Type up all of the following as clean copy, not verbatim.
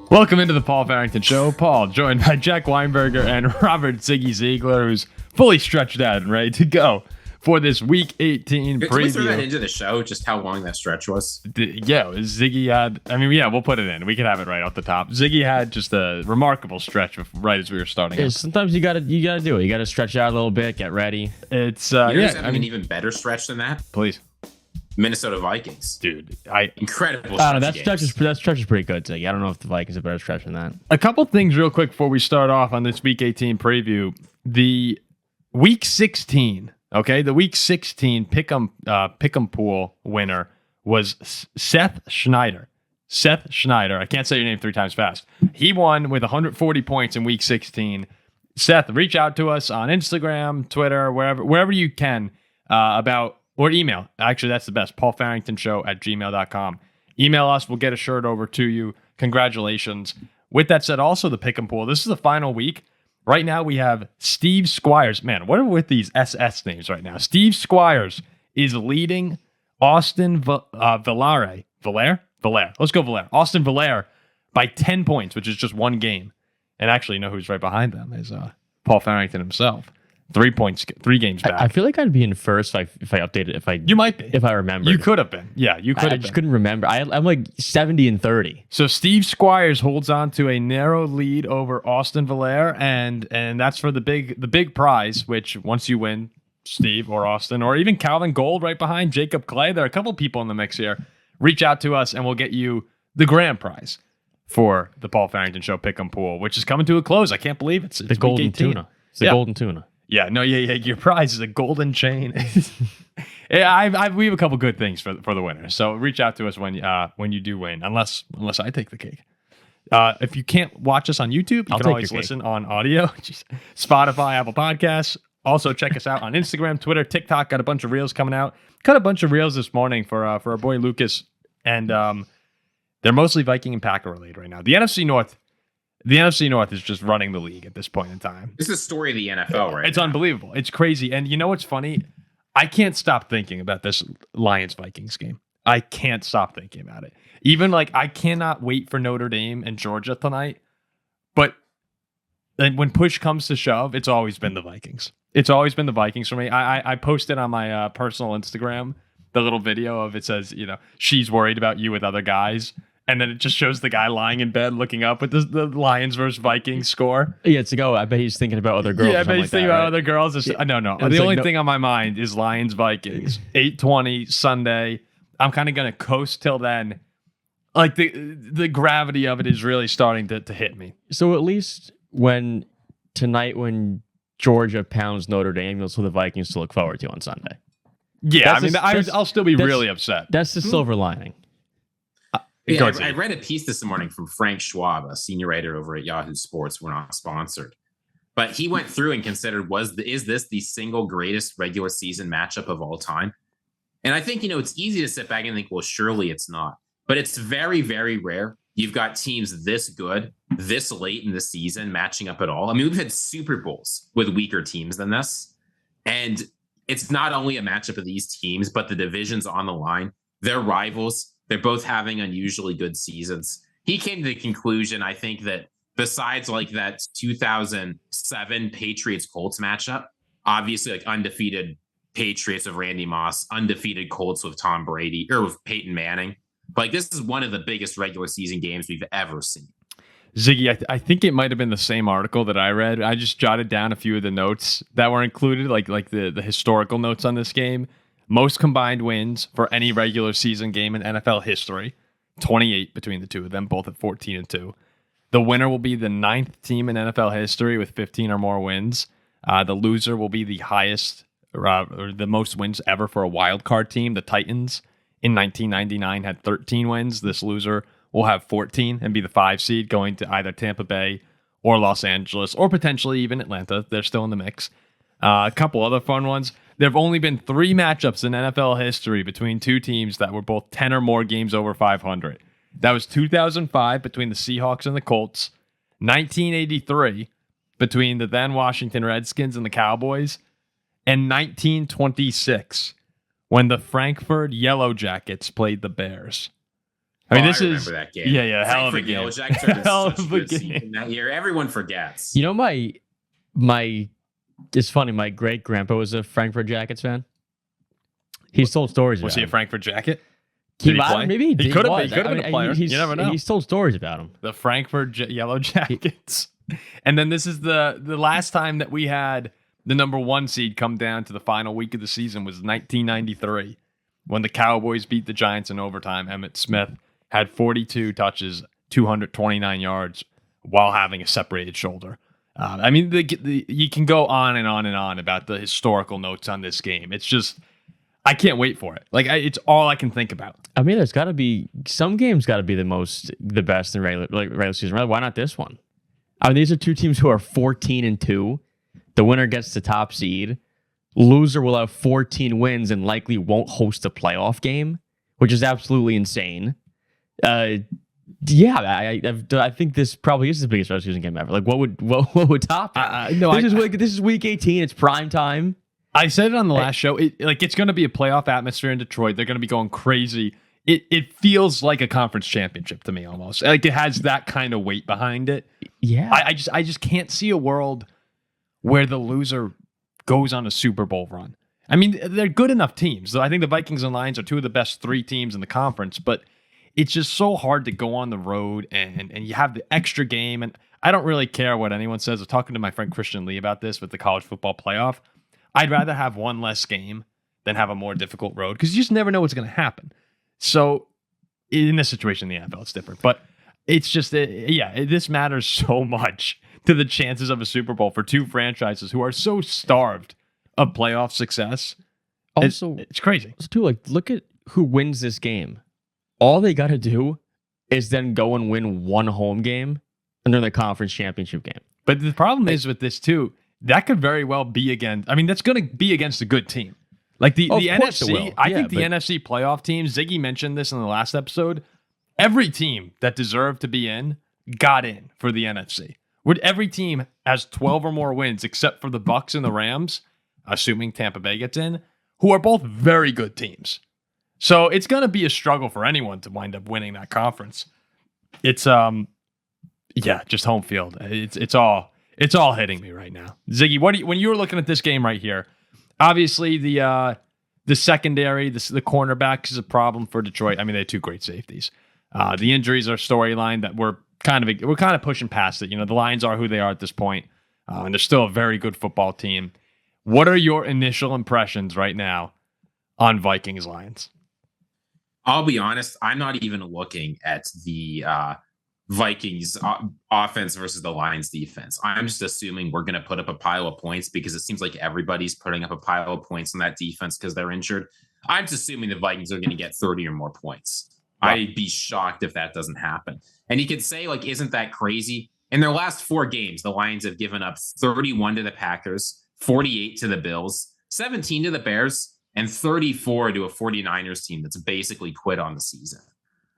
Welcome into the Paul Farrington Show. Paul, joined by Jack Weinberger and Robert Ziggy Ziegler, who's fully stretched out and ready to go for this Week 18 preview. Can we throw that into the show, just how long that stretch was? Ziggy had, we'll put it in. We can have it right off the top. Ziggy had just a remarkable stretch right as we were starting. Yeah, sometimes you gotta do it. You gotta stretch out a little bit, get ready. It's an even better stretch than that. Please. Minnesota Vikings, dude, incredible. I don't know, that stretch is pretty good. Ziggy. I don't know if the Vikings are better stretch than that. A couple things real quick before we start off on this Week 18 preview. The Week 16, okay, the Week 16 pick'em pool winner was Seth Schneider. Seth Schneider. I can't say your name 3 times fast. He won with 140 points in Week 16. Seth, reach out to us on Instagram, Twitter, wherever you can or email. Actually, that's the best. paulfarringtonshow@gmail.com. Email us. We'll get a shirt over to you. Congratulations. With that said, also the pick and pool. This is the final week. Right now, we have Steve Squires. Man, what are with these SS names right now? Steve Squires is leading Austin Valaire. Let's go Valaire. Austin Valaire by 10 points, which is just one game. And actually, you know who's right behind them is Paul Farrington himself. 3 points, 3 games back. I feel like I'd be in first if I updated. You might be. If I remember. You could have been. Yeah, you could have been. I just couldn't remember. I'm like 70-30. So Steve Squires holds on to a narrow lead over Austin Valaire, and that's for the big prize, which once you win, Steve or Austin, or even Calvin Gold right behind Jacob Clay. There are a couple people in the mix here. Reach out to us and we'll get you the grand prize for the Paul Farrington Show Pick'em Pool, which is coming to a close. I can't believe it's the golden tuna. It's the golden tuna. Yeah, no, yeah. Your prize is a golden chain. We have a couple good things for the winner. So reach out to us when you do win, unless I take the cake. If you can't watch us on YouTube, you can always listen on audio. Spotify, Apple Podcasts. Also check us out on Instagram, Twitter, TikTok. Got a bunch of reels coming out. Cut a bunch of reels this morning for our boy Lucas, and they're mostly Viking and Packer related right now. The NFC North is just running the league at this point in time. This is the story of the NFL, right? It's unbelievable. It's crazy. And you know what's funny? I can't stop thinking about this Lions-Vikings game. I can't stop thinking about it. Even I cannot wait for Notre Dame and Georgia tonight. But when push comes to shove, it's always been the Vikings. It's always been the Vikings for me. I posted on my personal Instagram the little video of it says, she's worried about you with other guys. And then it just shows the guy lying in bed looking up with the Lions versus Vikings score. Yeah, it's I bet he's thinking about other girls. Yeah, I bet he's thinking about other girls. No. The only thing on my mind is Lions Vikings. 8:20 Sunday. I'm kind of going to coast till then. The gravity of it is really starting to hit me. So at least when Georgia pounds Notre Dame, you'll see the Vikings to look forward to on Sunday. Yeah, I'll still be really upset. That's the silver lining. I read a piece this morning from Frank Schwab, a senior writer over at Yahoo Sports. We're not sponsored, but he went through and considered is this the single greatest regular season matchup of all time? And I think it's easy to sit back and think, well, surely it's not, but it's very, very rare. You've got teams this good, this late in the season matching up at all. I mean, we've had Super Bowls with weaker teams than this, and it's not only a matchup of these teams, but the division's on the line. They're rivals. They're both having unusually good seasons. He came to the conclusion, I think, that besides that 2007 Patriots-Colts matchup, obviously undefeated Patriots of Randy Moss, undefeated Colts with Tom Brady, or with Peyton Manning. This is one of the biggest regular season games we've ever seen. Ziggy, I think it might have been the same article that I read. I just jotted down a few of the notes that were included, like the historical notes on this game. Most combined wins for any regular season game in NFL history, 28 between the two of them, both at 14-2. The winner will be the 9th team in NFL history with 15 or more wins. The loser will be the highest or the most wins ever for a wild card team. The Titans in 1999 had 13 wins. This loser will have 14 and be the 5 seed going to either Tampa Bay or Los Angeles or potentially even Atlanta. They're still in the mix. A couple other fun ones. There have only been 3 matchups in NFL history between two teams that were both 10 or more games over 500. That was 2005 between the Seahawks and the Colts, 1983 between the then Washington Redskins and the Cowboys, and 1926 when the Frankfurt Yellow Jackets played the Bears. I mean, I this remember is that game. Yeah, hell of a game. Yellow-Jackets are Hell such of a a good game. season that year. Everyone forgets. You know, my it's funny. My great grandpa was a Frankfurt Jackets fan. He told stories. Was about he a him. Frankfurt Jacket? Did he play? Maybe He could have. He could have I been a mean, player. You never know. He's told stories about him. The Frankfurt Yellow Jackets. And then this is the last time that we had the number 1 seed come down to the final week of the season was 1993 when the Cowboys beat the Giants in overtime. Emmitt Smith had 42 touches, 229 yards while having a separated shoulder. I mean, you can go on and on and on about the historical notes on this game. It's just, I can't wait for it. It's all I can think about. I mean, there's got to be some games got to be the best in regular season. Why not this one? I mean, these are two teams who are 14-2. The winner gets the top seed. Loser will have 14 wins and likely won't host a playoff game, which is absolutely insane. I think this probably is the biggest regular season game ever. Like, what would top it? This is week 18. It's prime time. I said it on the last show. It's going to be a playoff atmosphere in Detroit. They're going to be going crazy. It feels like a conference championship to me almost. Like it has that kind of weight behind it. Yeah. I just can't see a world where the loser goes on a Super Bowl run. I mean, they're good enough teams. I think the Vikings and Lions are two of the best 3 teams in the conference, but it's just so hard to go on the road and you have the extra game. And I don't really care what anyone says. I was talking to my friend Christian Lee about this with the college football playoff. I'd rather have one less game than have a more difficult road because you just never know what's going to happen. So in this situation in the NFL, it's different. But it's just, this matters so much to the chances of a Super Bowl for 2 franchises who are so starved of playoff success. Also, it's crazy. So too, look at who wins this game. All they got to do is then go and win one home game and they're in the conference championship game. But the problem is with this too, that could very well be that's going to be against a good team. Like the NFC, I think the NFC playoff teams, Ziggy mentioned this in the last episode, every team that deserved to be in got in for the NFC. Every team has 12 or more wins except for the Bucs and the Rams, assuming Tampa Bay gets in, who are both very good teams. So it's going to be a struggle for anyone to wind up winning that conference. It's just home field. It's all hitting me right now. Ziggy, when you were looking at this game right here, obviously the secondary, the cornerbacks is a problem for Detroit. I mean, they have 2 great safeties. The injuries are a storyline that we're kind of pushing past it. You know, the Lions are who they are at this point, and they're still a very good football team. What are your initial impressions right now on Vikings-Lions? I'll be honest, I'm not even looking at the Vikings offense versus the Lions defense. I'm just assuming we're going to put up a pile of points because it seems like everybody's putting up a pile of points on that defense because they're injured. I'm just assuming the Vikings are going to get 30 or more points. Wow. I'd be shocked if that doesn't happen. And you could say, isn't that crazy? In their last 4 games, the Lions have given up 31 to the Packers, 48 to the Bills, 17 to the Bears, and 34 to a 49ers team that's basically quit on the season.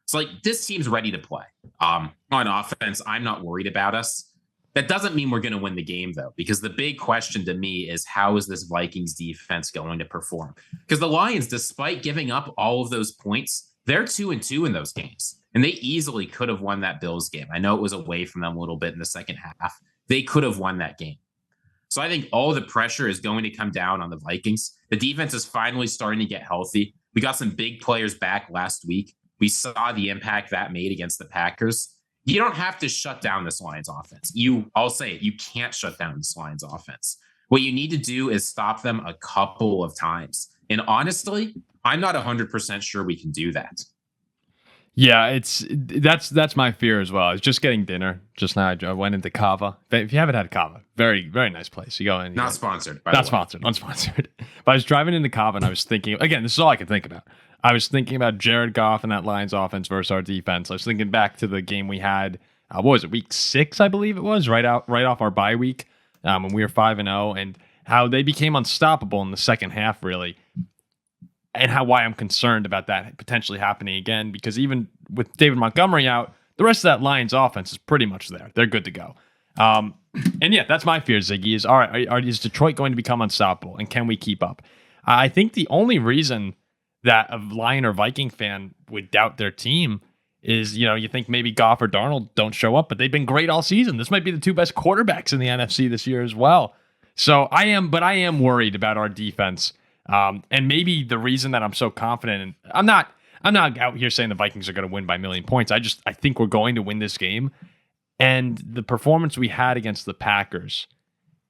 So this team's ready to play. On offense, I'm not worried about us. That doesn't mean we're going to win the game, though, because the big question to me is how is this Vikings defense going to perform? Because the Lions, despite giving up all of those points, they're 2-2 in those games. And they easily could have won that Bills game. I know it was away from them a little bit in the second half. They could have won that game. So I think all the pressure is going to come down on the Vikings. The defense is finally starting to get healthy. We got some big players back last week. We saw the impact that made against the Packers. You don't have to shut down this Lions offense. I'll say it, you can't shut down this Lions offense. What you need to do is stop them a couple of times. And honestly, I'm not 100% sure we can do that. Yeah, that's my fear as well. I was just getting dinner just now. I went into Cava. If you haven't had Cava, very, very nice place. You go in. Not sponsored. Not sponsored. Unsponsored. But I was driving into Cava and I was thinking, again, this is all I could think about. I was thinking about Jared Goff and that Lions offense versus our defense. I was thinking back to the game we had, what was it, week 6, I believe it was, right off our bye week, when we were 5-0, and how they became unstoppable in the second half, really. And why I'm concerned about that potentially happening again, because even with David Montgomery out, the rest of that Lions offense is pretty much there. They're good to go. And yeah, that's my fear, Ziggy, is, all right, is Detroit going to become unstoppable, and can we keep up? I think the only reason that a Lion or Viking fan would doubt their team is, you think maybe Goff or Darnold don't show up, but they've been great all season. This might be the two best quarterbacks in the NFC this year as well. So I am worried about our defense. And maybe the reason that I'm so confident, and I'm not out here saying the Vikings are going to win by 1,000,000 points. I think we're going to win this game. And the performance we had against the Packers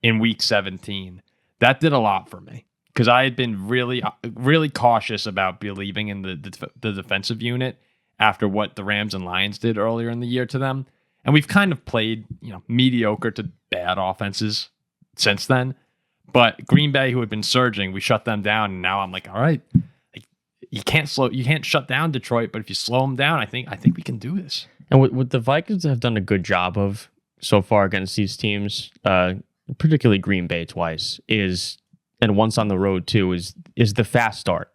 in week 17, that did a lot for me, because I had been really, really cautious about believing in the defensive unit after what the Rams and Lions did earlier in the year to them. And we've kind of played, mediocre to bad offenses since then. But Green Bay, who had been surging, we shut them down. And now I'm like, all right, you can't shut down Detroit, but if you slow them down, I think we can do this. And what the Vikings have done a good job of so far against these teams, particularly Green Bay twice, and once on the road too, is the fast start.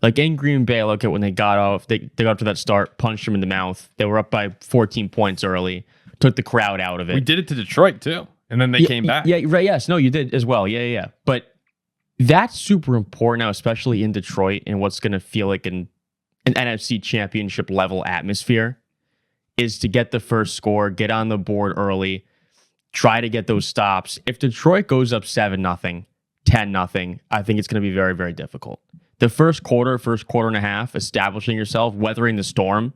Like in Green Bay, look at when they got off, they got up to that start, punched them in the mouth. They were up by 14 points early, took the crowd out of it. We did it to Detroit too, and then they came back. Yeah, right. Yes, no, you did as well. Yeah. But that's super important now, especially in Detroit, and what's going to feel like an NFC Championship level atmosphere, is to get the first score, get on the board early, try to get those stops. If Detroit goes up 7-0, 10-0, I think it's going to be very, very difficult. The first quarter and a half, establishing yourself, weathering the storm,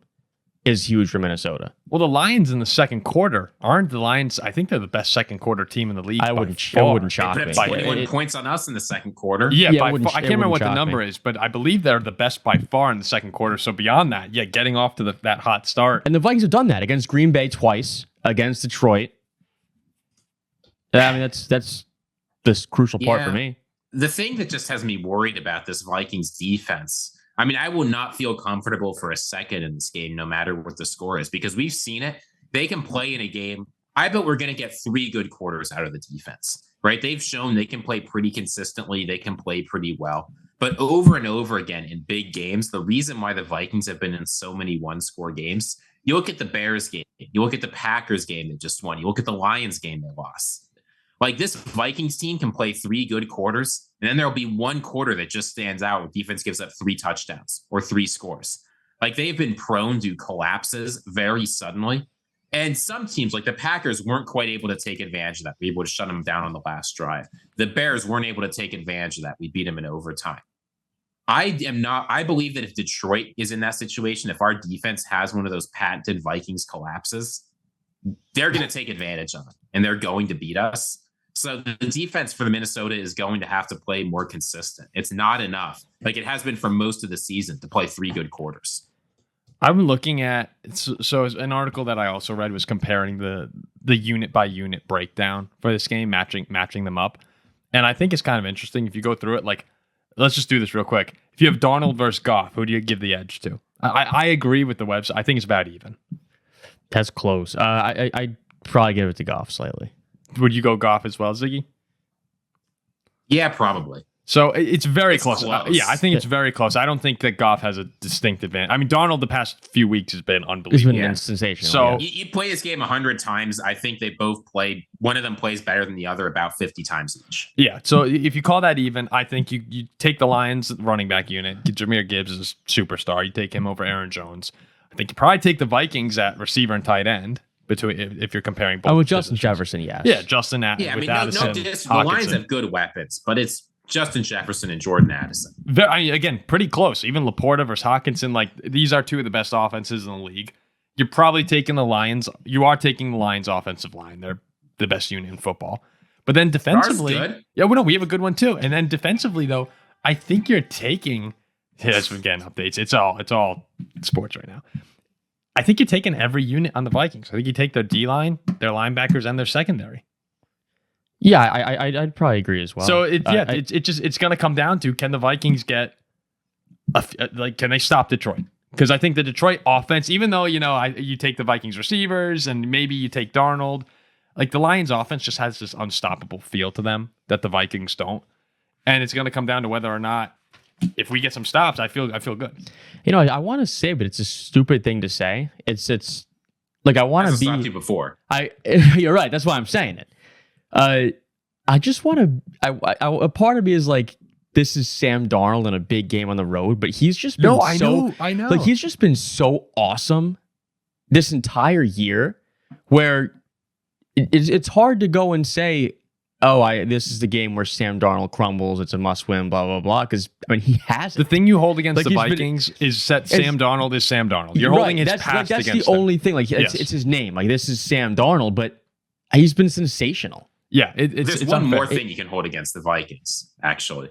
is huge for Minnesota. Well, the Lions in the second quarter, aren't the Lions? I think they're the best second quarter team in the league. I wouldn't shock me. They put up 21 points on us in the second quarter. Yeah, I can't remember what the number is, but I believe they're the best by far in the second quarter. So beyond that, getting off to that hot start. And the Vikings have done that against Green Bay twice, against Detroit. I mean, that's this crucial part for me. The thing that just has me worried about this Vikings defense, I mean, I will not feel comfortable for a second in this game, no matter what the score is, because we've seen it. They can play in a game. I bet we're going to get 3 good quarters out of the defense, right? They've shown they can play pretty consistently. They can play pretty well. But over and over again in big games, the reason why the Vikings have been in so many one-score games, you look at the Bears game, you look at the Packers game that just won, you look at the Lions game they lost. Like, this Vikings team can play 3 good quarters, and then there'll be one quarter that just stands out where defense gives up 3 touchdowns or 3 scores. Like, they've been prone to collapses very suddenly. And some teams, like the Packers, weren't quite able to take advantage of that. We would have shut them down on the last drive. The Bears weren't able to take advantage of that. We beat them in overtime. I believe that if Detroit is in that situation, if our defense has one of those patented Vikings collapses, they're going to take advantage of it, and they're going to beat us. So the defense for the Minnesota is going to have to play more consistent. It's not enough, like it has been for most of the season, to play 3 good quarters. I've been looking at, so an article that I also read was comparing the unit by unit breakdown for this game, matching them up. And I think it's kind of interesting if you go through it. Like, let's just do this real quick. If you have Darnold versus Goff, who do you give the edge to? I agree with the website. I think it's about even. That's close. I'd probably give it to Goff slightly. Would you go Goff as well, Ziggy? Yeah, probably. So it's very close. Yeah, I think it's very close. I don't think that Goff has a distinct advantage. I mean, Darnold the past few weeks has been unbelievable. He's been sensational. So you play this game 100 times. I think they both played. One of them plays better than the other about 50 times each. Yeah. So if you call that even, I think you take the Lions running back unit. Jahmyr Gibbs is a superstar. You take him over Aaron Jones. I think you probably take the Vikings at receiver and tight end. If you're comparing both. With Justin Jefferson, yes. Yeah, Justin. I mean, the Lions have good weapons, but it's Justin Jefferson and Jordan Addison. Again, pretty close. Even Laporta versus Hawkinson, like, these are 2 of the best offenses in the league. You're probably taking the Lions. You are taking the Lions offensive line. They're the best unit in football. But then defensively, we have a good one too. And then defensively, though, I think you're taking. Yes, we're getting updates. It's all sports right now. I think you're taking every unit on the Vikings. I think you take their D-line, their linebackers, and their secondary. Yeah, I'd probably agree as well. So it's going to come down to, can the Vikings get can they stop Detroit? Because I think the Detroit offense, even though you take the Vikings receivers and maybe you take Darnold, like, the Lions offense just has this unstoppable feel to them that the Vikings don't, and it's going to come down to whether or not, if we get some stops, I feel good. I want to say, but it's a stupid thing to say. It's like, I want to be. Stopped you before. You're right. That's why I'm saying it. I just want to. A part of me is like, this is Sam Darnold in a big game on the road, but he's just been I know. Like, he's just been so awesome this entire year where it's hard to go and say, this is the game where Sam Darnold crumbles. It's a must win, blah, blah, blah. Because, I mean, he has it. The thing you hold against the Vikings is that Sam Darnold is Sam Darnold. You're holding his past against him. That's the only thing. Like, it's his name. Like, this is Sam Darnold, but he's been sensational. Yeah. There's one more thing you can hold against the Vikings, actually.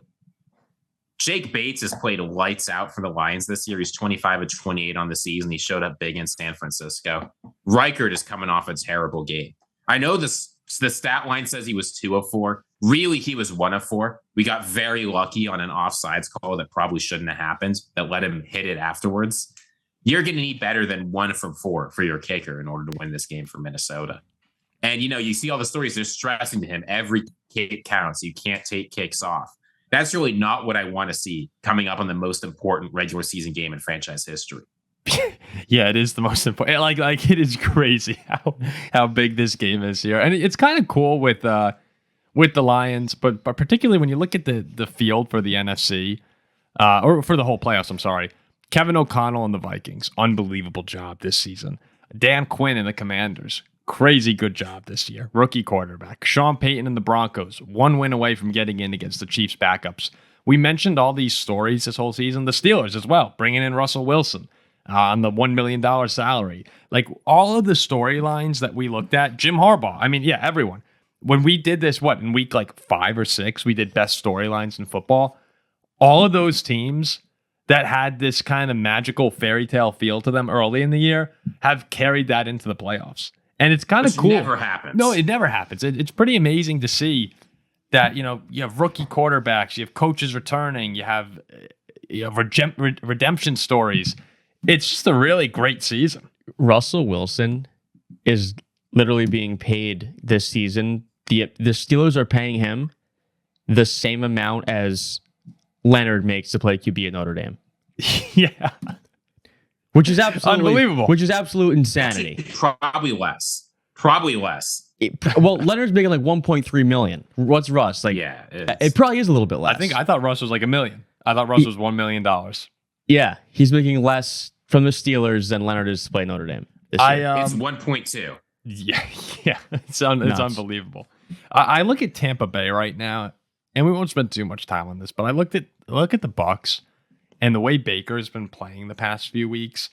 Jake Bates has played lights out for the Lions this year. He's 25 of 28 on the season. He showed up big in San Francisco. Reichert is coming off a terrible game. I know the stat line says he was 2 of 4. Really, he was 1 of 4. We got very lucky on an offsides call that probably shouldn't have happened that let him hit it afterwards. You're going to need better than 1 from 4 for your kicker in order to win this game for Minnesota. And, you see all the stories. They're stressing to him. Every kick counts. You can't take kicks off. That's really not what I want to see coming up on the most important regular season game in franchise history. Yeah, it is the most important. Like it is crazy how big this game is here, and it's kind of cool with the Lions, but particularly when you look at the field for the NFC or for the whole playoffs. I'm sorry, Kevin O'Connell and the Vikings, unbelievable job this season. Dan Quinn and the Commanders, crazy good job this year. Rookie quarterback. Sean Payton and the Broncos, 1 win away from getting in against the Chiefs backups. We mentioned all these stories this whole season. The Steelers as well, bringing in Russell Wilson on the $1 million salary. Like all of the storylines that we looked at, Jim Harbaugh. I mean, yeah, everyone. When we did this, in week 5 or 6, we did best storylines in football. All of those teams that had this kind of magical fairy tale feel to them early in the year have carried that into the playoffs. And it's kind of cool. It never happens. No, it never happens. It's pretty amazing to see that, you have rookie quarterbacks, you have coaches returning, you have redemption stories. It's just a really great season. Russell Wilson is literally being paid this season. The Steelers are paying him the same amount as Leonard makes to play QB at Notre Dame. Yeah. Which is absolutely unbelievable. Which is absolute insanity. Probably less. Well, Leonard's making like 1.3 million. What's Russ? Like, yeah, it probably is a little bit less. I thought Russ was like $1 million. I thought Russ was $1 million. Yeah, he's making less from the Steelers than Leonard is to play Notre Dame. It's 1.2. Yeah, it's unbelievable. I look at Tampa Bay right now, and we won't spend too much time on this, but I look at the Bucs and the way Baker's been playing the past few weeks.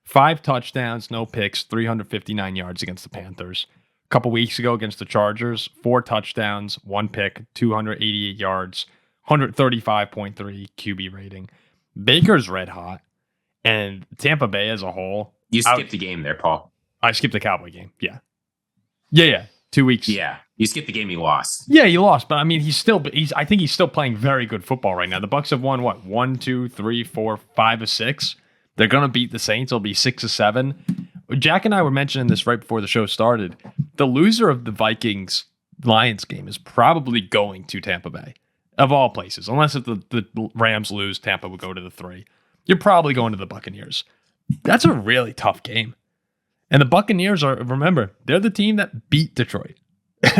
5 touchdowns, no picks, 359 yards against the Panthers. A couple weeks ago against the Chargers, 4 touchdowns, 1 pick, 288 yards, 135.3 QB rating. Baker's red hot, and Tampa Bay as a whole. You skipped a game there, Paul. I skipped the Cowboy game. Yeah. 2 weeks. Yeah, you skipped the game he lost. Yeah, he lost, but I mean, I think he's still playing very good football right now. The Bucs have won 1, 2, 3, 4, 5 of 6. They're gonna beat the Saints. It'll be 6 of 7. Jack and I were mentioning this right before the show started. The loser of the Vikings-Lions game is probably going to Tampa Bay, of all places. Unless if the Rams lose, Tampa would go to the 3. You're probably going to the Buccaneers. That's a really tough game. And the Buccaneers remember, they're the team that beat Detroit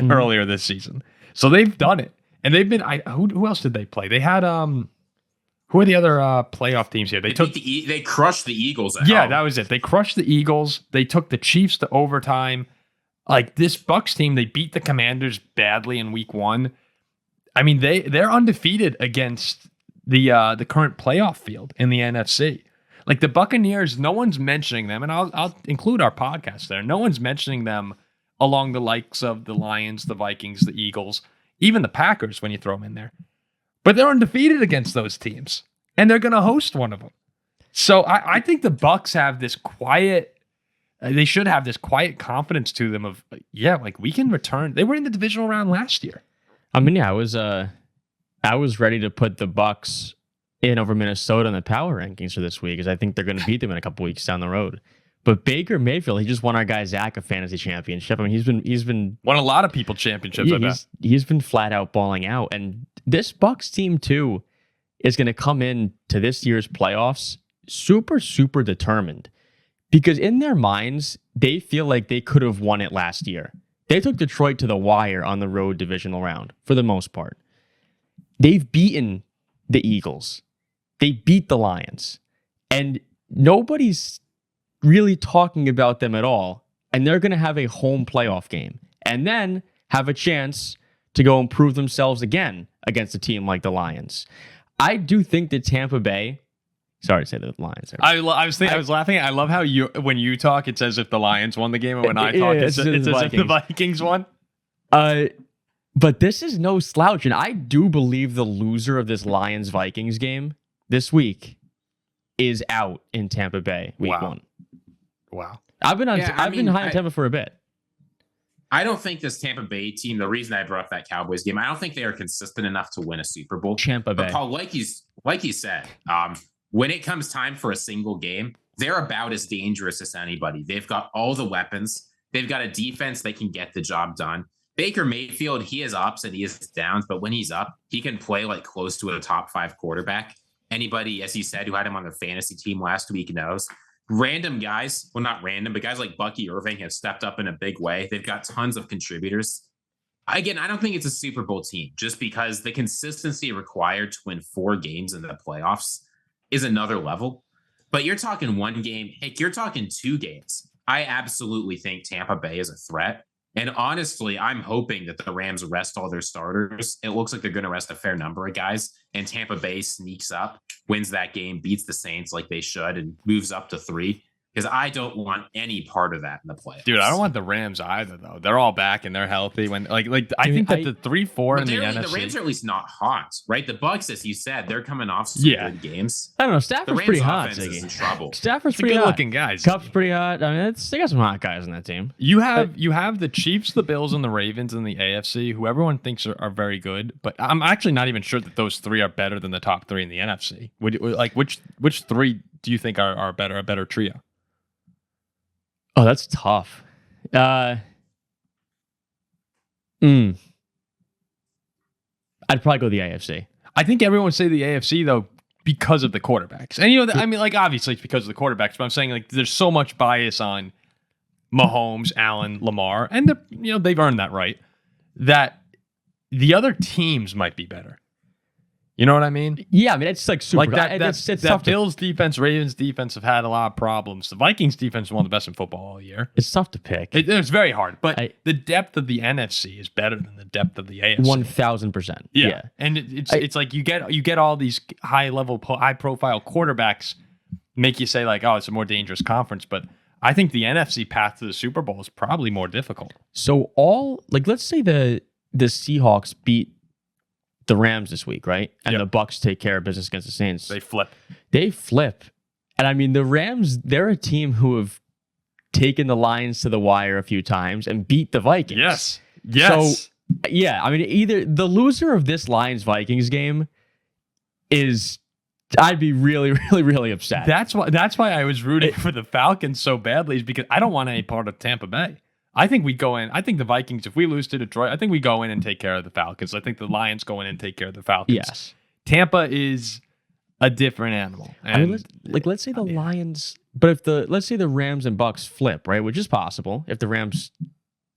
earlier this season. So they've done it. And they've been, who else did they play? They had, who are the other playoff teams here? They crushed the Eagles at home. That was it. They crushed the Eagles. They took the Chiefs to overtime. Like this Bucs team, they beat the Commanders badly in week 1. I mean, they're undefeated against the current playoff field in the NFC. Like the Buccaneers, no one's mentioning them, and I'll include our podcast there. No one's mentioning them along the likes of the Lions, the Vikings, the Eagles, even the Packers when you throw them in there. But they're undefeated against those teams, and they're going to host one of them. So I think the Bucs have this quiet. They should have this quiet confidence to them of we can return. They were in the divisional round last year. I mean, I was ready to put the Bucs in over Minnesota in the power rankings for this week, because I think they're going to beat them in a couple weeks down the road. But Baker Mayfield, he just won our guy Zach a fantasy championship. I mean, he's been won a lot of people championships. He's been flat out balling out, and this Bucs team too is going to come in to this year's playoffs super, super determined, because in their minds they feel like they could have won it last year. They took Detroit to the wire on the road divisional round for the most part. They've beaten the Eagles. They beat the Lions, and nobody's really talking about them at all. And they're going to have a home playoff game and then have a chance to go and prove themselves again against a team like the Lions. I do think that Tampa Bay. Sorry to say the Lions. I was laughing. I love how when you talk, it's as if the Lions won the game, and when I talk, it's as if the Vikings won. But this is no slouch, and I do believe the loser of this Lions-Vikings game this week is out in Tampa Bay week 1. Wow. I've been high on Tampa for a bit. I don't think this Tampa Bay team, the reason I brought up that Cowboys game, I don't think they are consistent enough to win a Super Bowl. Tampa Bay. But Paul, like you said, when it comes time for a single game, they're about as dangerous as anybody. They've got all the weapons. They've got a defense that can get the job done. Baker Mayfield, he has ups and he has downs, but when he's up, he can play like close to a top 5 quarterback. Anybody, as you said, who had him on their fantasy team last week knows. Random guys, well, not random, but guys like Bucky Irving have stepped up in a big way. They've got tons of contributors. Again, I don't think it's a Super Bowl team just because the consistency required to win 4 games in the playoffs is another level. But you're talking 1 game. Heck, you're talking 2 games. I absolutely think Tampa Bay is a threat. And honestly, I'm hoping that the Rams rest all their starters. It looks like they're going to rest a fair number of guys. And Tampa Bay sneaks up, wins that game, beats the Saints like they should, and moves up to 3. Because I don't want any part of that in the playoffs. Dude, I don't want the Rams either, though. They're all back and they're healthy. I think that the 3-4 in the NFC. The Rams are at least not hot, right? The Bucs, as you said, they're coming off some good games. I don't know. Stafford's pretty hot. Is in trouble. Stafford's pretty good hot. Looking guys. Cup's pretty hot. I mean, they got some hot guys on that team. You have the Chiefs, the Bills, and the Ravens in the AFC, who everyone thinks are very good. But I'm actually not even sure that those 3 are better than the top 3 in the NFC. Which 3 do you think are a better trio? Oh, that's tough. I'd probably go the AFC. I think everyone would say the AFC, though, because of the quarterbacks. And, I mean, obviously it's because of the quarterbacks, but I'm saying, there's so much bias on Mahomes, Allen, Lamar, and, they've earned that right, that the other teams might be better. You know what I mean? Yeah, I mean, it's like super. Like that Bills defense, Ravens defense have had a lot of problems. The Vikings defense is one of the best in football all year. It's tough to pick. It's very hard, but the depth of the NFC is better than the depth of the AFC. 1,000%. Yeah. And it's like you get all these high profile quarterbacks make you say like, oh, it's a more dangerous conference, but I think the NFC path to the Super Bowl is probably more difficult. So let's say the Seahawks beat the Rams this week, right? And the Bucs take care of business against the Saints. They flip. And I mean, the Rams, they're a team who have taken the Lions to the wire a few times and beat the Vikings. Yes. So, yeah, I mean, either the loser of this Lions-Vikings game I'd be really, really, really upset. That's why I was rooting for the Falcons so badly, is because I don't want any part of Tampa Bay. I think we go in. I think the Vikings, if we lose to Detroit, I think we go in and take care of the Falcons. I think the Lions go in and take care of the Falcons. Yes. Tampa is a different animal. And, I mean, let's say the Lions, but let's say the Rams and Bucs flip, right? Which is possible if the Rams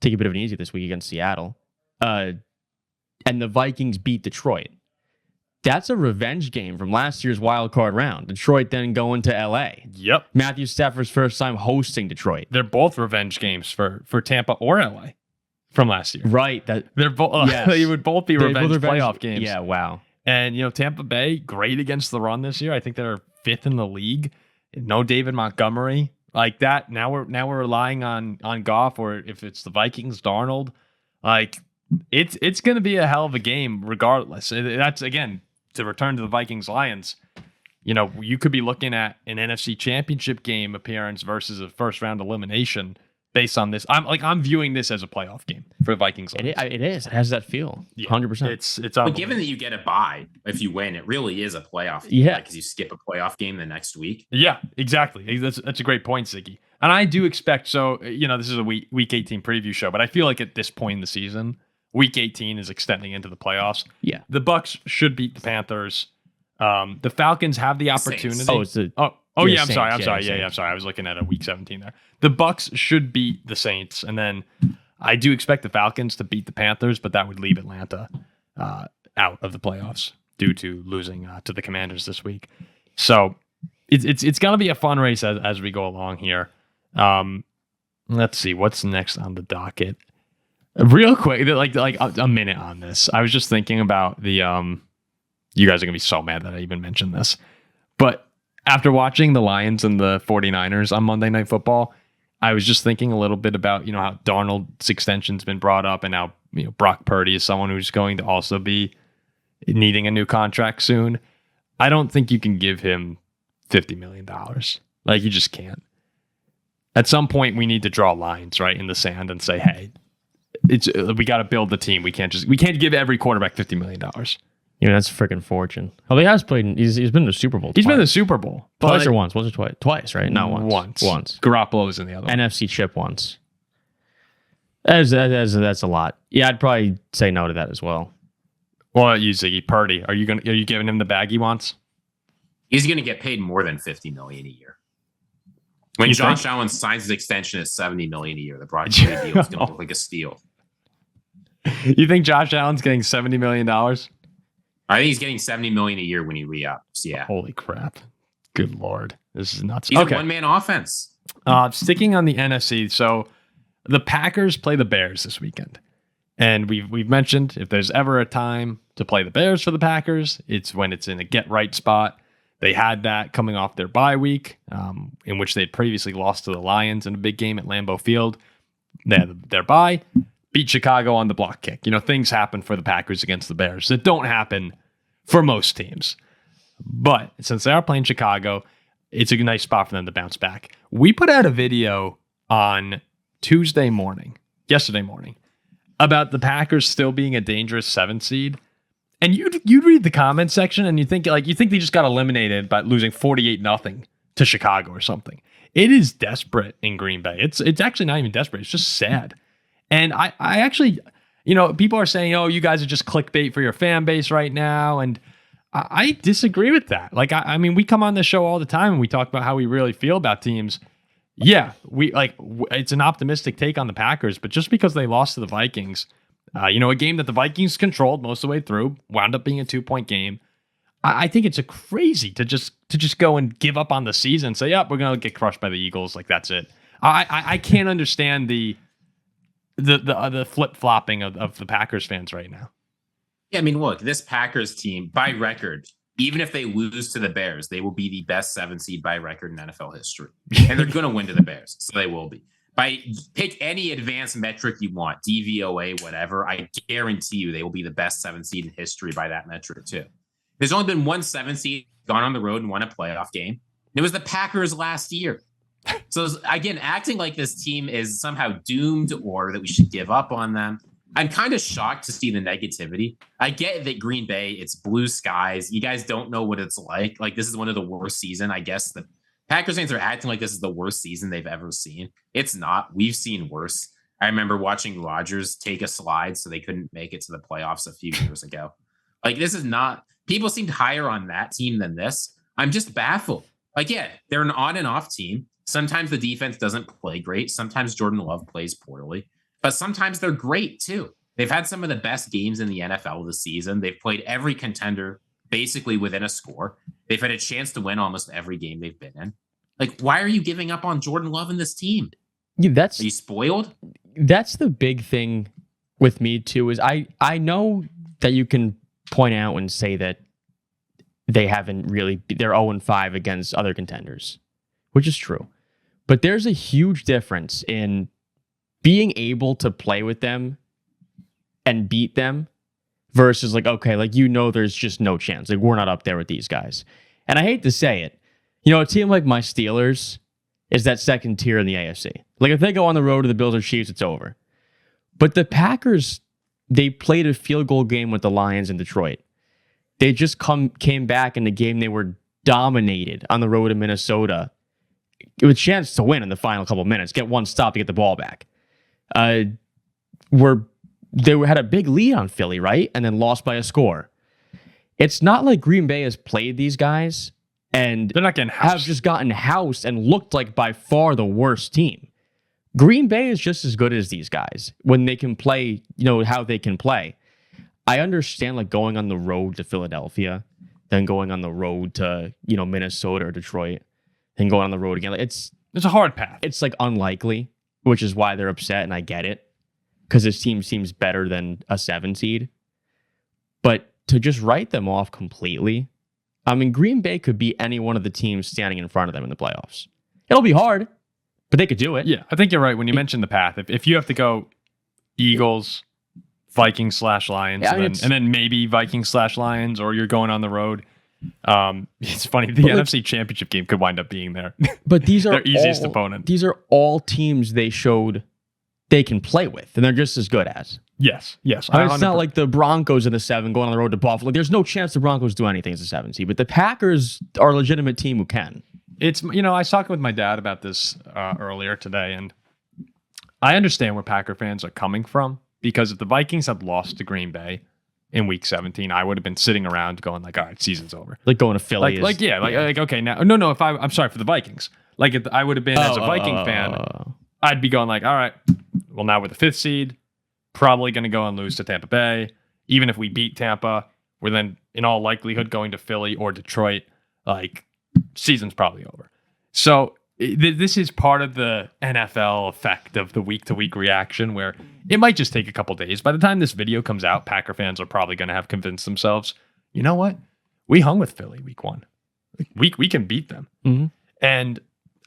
take a bit of an easy this week against Seattle, and the Vikings beat Detroit. That's a revenge game from last year's wild card round. Detroit then going to L.A. Yep. Matthew Stafford's first time hosting Detroit. They're both revenge games for Tampa or L.A. from last year. Right. They're both. Yes. They would both be revenge playoff games. Yeah. Wow. And Tampa Bay, great against the run this year. I think they're 5th in the league. No David Montgomery like that. Now we're relying on Goff, or if it's the Vikings, Darnold. Like it's going to be a hell of a game regardless. That's again. To return to the Vikings-Lions, you could be looking at an NFC Championship game appearance versus a first-round elimination based on this. I'm viewing this as a playoff game for the Vikings-Lions. It is. It has that feel. 100%. It's but given that you get a bye if you win, it really is a playoff game. Yeah. Because you skip a playoff game the next week. Yeah, exactly. That's a great point, Ziggy. And I do expect, this is a week 18 preview show, but I feel like at this point in the season, Week 18 is extending into the playoffs. Yeah. The Bucs should beat the Panthers. The Falcons have the opportunity. Saints. I'm sorry. I'm sorry. I was looking at a Week 17 there. The Bucs should beat the Saints, and then I do expect the Falcons to beat the Panthers, but that would leave Atlanta out of the playoffs due to losing to the Commanders this week. So it's gonna be a fun race as we go along here. Let's see what's next on the docket. Real quick, like a minute on this. I was just thinking about the you guys are gonna be so mad that I even mentioned this, but after watching the Lions and the 49ers on Monday Night Football, I was just thinking a little bit about how Darnold's extension's been brought up, and now Brock Purdy is someone who's going to also be needing a new contract soon. I don't think you can give him $50 million. Like, you just can't. At some point, we need to draw lines right in the sand and say, hey, we got to build the team. We can't give every quarterback $50 million. That's a freaking fortune. Oh, he has played. He's been in the Super Bowl. He's been in the Super Bowl twice or once. Once or twice? Twice, right? Not once. Once. Garoppolo's in the other one. NFC chip once. That's a lot. Yeah, I'd probably say no to that as well. What about you, Ziggy? Purdy, are you giving him the bag he wants? He's going to get paid more than $50 million a year. When Josh Allen signs his extension at $70 million a year, the Brock Purdy deal is going to look like a steal. You think Josh Allen's getting $70 million? I think he's getting $70 million a year when he re-ups. Yeah. Holy crap! Good lord, this is nuts. He's a one-man offense. Sticking on the NFC, so the Packers play the Bears this weekend, and we've mentioned if there's ever a time to play the Bears for the Packers, it's when it's in a get right spot. They had that coming off their bye week, in which they'd previously lost to the Lions in a big game at Lambeau Field. They had their bye. Beat Chicago on the block kick. Things happen for the Packers against the Bears that don't happen for most teams. But since they are playing Chicago, it's a nice spot for them to bounce back. We put out a video on yesterday morning, about the Packers still being a dangerous 7th seed. And you'd read the comment section and you think they just got eliminated by losing 48-0 to Chicago or something. It is desperate in Green Bay. It's actually not even desperate. It's just sad. And I actually, people are saying, oh, you guys are just clickbait for your fan base right now. And I disagree with that. Like, I mean, we come on this show all the time and we talk about how we really feel about teams. Yeah, it's an optimistic take on the Packers, but just because they lost to the Vikings, a game that the Vikings controlled most of the way through, wound up being a 2-point game. I think it's crazy to just go and give up on the season and say, yep, we're going to get crushed by the Eagles. Like, that's it. I can't understand the flip-flopping of the Packers fans right now. Yeah, I mean, look, this Packers team, by record, even if they lose to the Bears, they will be the best 7 seed by record in NFL history. And they're going to win to the Bears, so they will be. Pick any advanced metric you want, DVOA, whatever, I guarantee you they will be the best 7 seed in history by that metric, too. There's only been one 7 seed gone on the road and won a playoff game. And it was the Packers last year. So again, acting like this team is somehow doomed or that we should give up on them. I'm kind of shocked to see the negativity. I get that Green Bay, it's blue skies. You guys don't know what it's like. Like, this is one of the worst seasons. I guess the Packers fans are acting like this is the worst season they've ever seen. It's not. We've seen worse. I remember watching Rodgers take a slide so they couldn't make it to the playoffs a few years ago. Like, this is not. People seemed higher on that team than this. I'm just baffled. Like, yeah, they're an on and off team. Sometimes the defense doesn't play great. Sometimes Jordan Love plays poorly. But sometimes they're great, too. They've had some of the best games in the NFL this season. They've played every contender basically within a score. They've had a chance to win almost every game they've been in. Like, why are you giving up on Jordan Love in this team? Yeah, are you spoiled? That's the big thing with me, too, is I know that you can point out and say that they're 0-5 against other contenders, which is true. But there's a huge difference in being able to play with them and beat them versus there's just no chance. Like, we're not up there with these guys. And I hate to say it. A team like my Steelers is that second tier in the AFC. Like, if they go on the road to the Bills or Chiefs, it's over. But the Packers, they played a field goal game with the Lions in Detroit. They just came back in the game. They were dominated on the road in Minnesota. It was a chance to win in the final couple minutes, get one stop to get the ball back. They had a big lead on Philly, right? And then lost by a score. It's not like Green Bay has played these guys and they're not getting housed. Have just gotten housed and looked like by far the worst team. Green Bay is just as good as these guys when they can play, how they can play. I understand, like, going on the road to Philadelphia, than going on the road to, Minnesota or Detroit, then going on the road again. Like, it's a hard path. It's like unlikely, which is why they're upset, and I get it, because this team seems better than a 7 seed. But to just write them off completely, I mean, Green Bay could be any one of the teams standing in front of them in the playoffs. It'll be hard, but they could do it. Yeah, I think you're right when you mentioned the path. If you have to go Eagles, Vikings/Lions, and then maybe Vikings/Lions, or you're going on the road. It's funny. The NFC Championship game could wind up being there. But these are their easiest opponent. These are all teams they showed they can play with, and they're just as good as. Yes. It's not like the Broncos in the 7 going on the road to Buffalo. There's no chance the Broncos do anything as a 7 seed, but the Packers are a legitimate team who can. It's, I was talking with my dad about this earlier today, and I understand where Packer fans are coming from, because if the Vikings had lost to Green Bay in week 17, I would have been sitting around going like, all right, season's over. Like going to Philly. Okay, now, no, if I'm sorry, for the Vikings. Like if I would have been as a Viking fan, I'd be going like, all right, well, now we're the 5th seed, probably going to go and lose to Tampa Bay. Even if we beat Tampa, we're then in all likelihood going to Philly or Detroit. Like, season's probably over. So this is part of the NFL effect of the week-to-week reaction, where it might just take a couple days. By the time this video comes out, Packer fans are probably going to have convinced themselves, you know what? We hung with Philly week 1. We can beat them. Mm-hmm. And